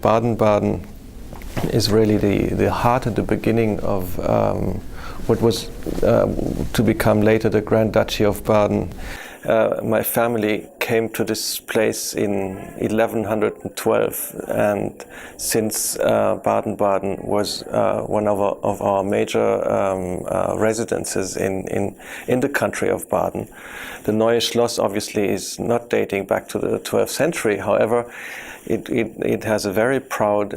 Baden-Baden is really the heart and the beginning of what was to become later the Grand Duchy of Baden. My family came to this place in 1112, and since Baden-Baden was one of our major residences in the country of Baden. The Neue Schloss obviously is not dating back to the 12th century. However, it has a very proud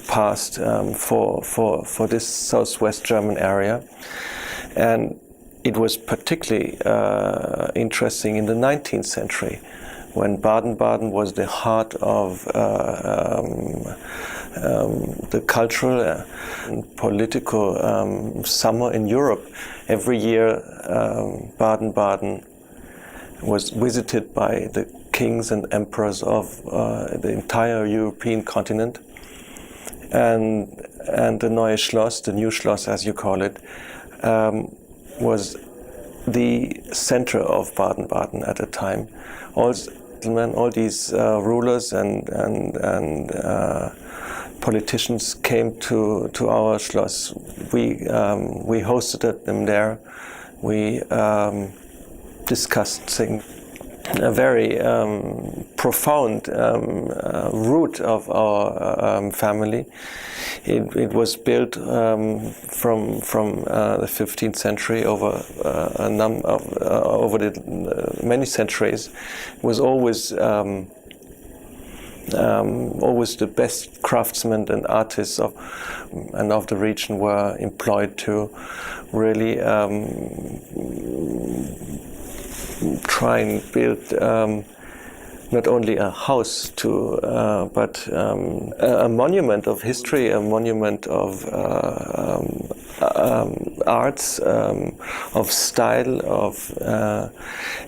past for this southwest German area, and it was particularly interesting in the 19th century, when Baden-Baden was the heart of the cultural and political summer in Europe. Every year, Baden-Baden was visited by the kings and emperors of the entire European continent, and the Neue Schloss, the New Schloss as you call it, was the center of Baden-Baden at the time. All these rulers and politicians came to our Schloss. We hosted them there. We discussed things. A very profound root of our family. It was built from the 15th century over over the many centuries. It was always the best craftsmen and artists of the region were employed to really try and build not only a house but a monument of history, a monument of arts, of style,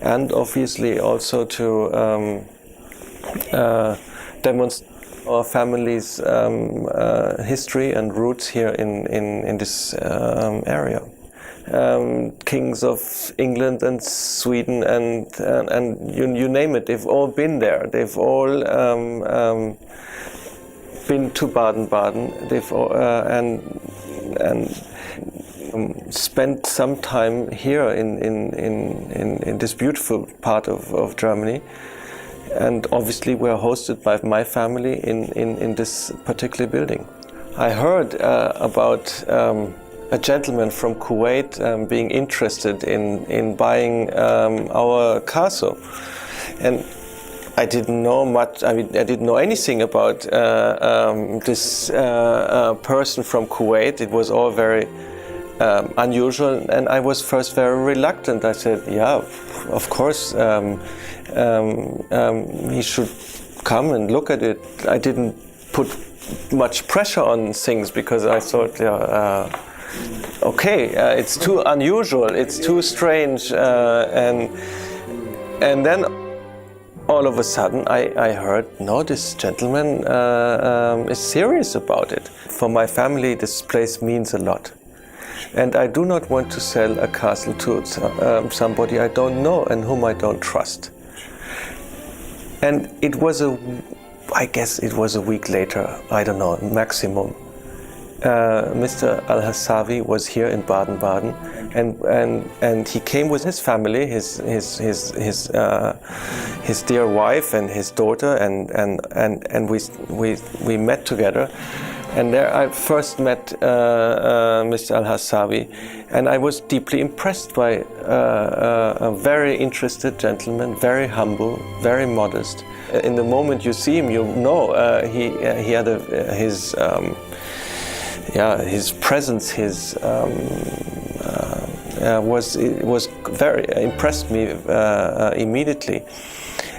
and obviously also to demonstrate our family's history and roots here in this area. Kings of England and Sweden and you name it, they've all been there. They've all been to Baden-Baden. They've all, and spent some time here in this beautiful part of Germany. And obviously we're hosted by my family in this particular building. I heard about a gentleman from Kuwait being interested in buying our castle, and I didn't know much. I didn't know anything about this person from Kuwait. It was all very unusual, and I was first very reluctant. I said, "Yeah, of course, he should come and look at it." I didn't put much pressure on things because I thought, okay, it's too unusual, it's too strange, and then all of a sudden I heard, no, this gentleman is serious about it. For my family, this place means a lot, and I do not want to sell a castle to somebody I don't know and whom I don't trust. And it was I guess it was a week later, I don't know, maximum. Mr. Al-Hassawi was here in Baden-Baden, and he came with his family, his dear wife and his daughter, and we met together. And there I first met Mr. Al-Hassawi, and I was deeply impressed by a very interested gentleman, very humble, very modest. In the moment you see him, you know he had his presence, was very impressed me immediately.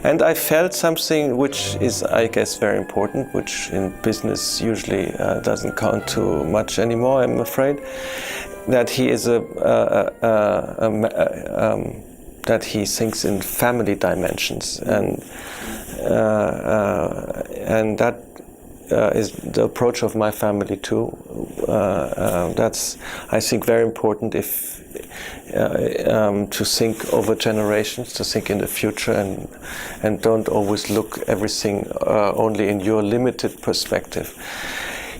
And I felt something which is, I guess, very important, which in business usually doesn't count too much anymore, I'm afraid, that he is that he thinks in family dimensions, and that is the approach of my family too. That's, I think, very important if to think over generations, to think in the future, and don't always look everything only in your limited perspective.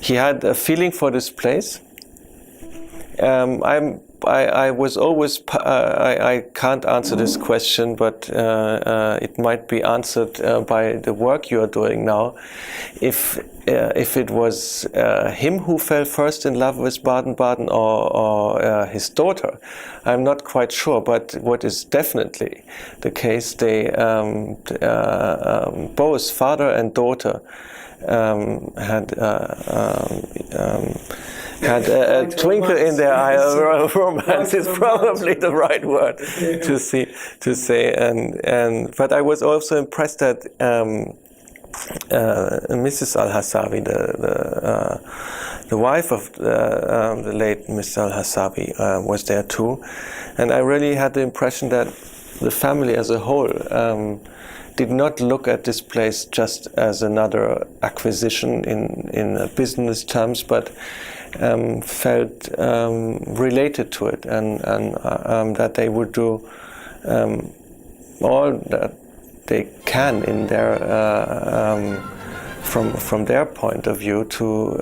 He had a feeling for this place. I was always, I can't answer this question, but it might be answered by the work you are doing now. If it was him who fell first in love with Baden-Baden or his daughter, I'm not quite sure. But what is definitely the case, they both father and daughter had a twinkle in their eye. Romance is probably the right word to say. And but I was also impressed that Mrs. Al-Hassawi, the wife of the late Mr. Al-Hassawi, was there too, and I really had the impression that the family as a whole did not look at this place just as another acquisition in business terms, but felt related to it, and that they would do all that they can in their from their point of view to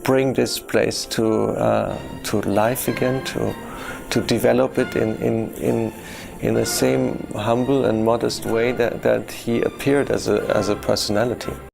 bring this place to life again, to develop it in the same humble and modest way that he appeared as a personality.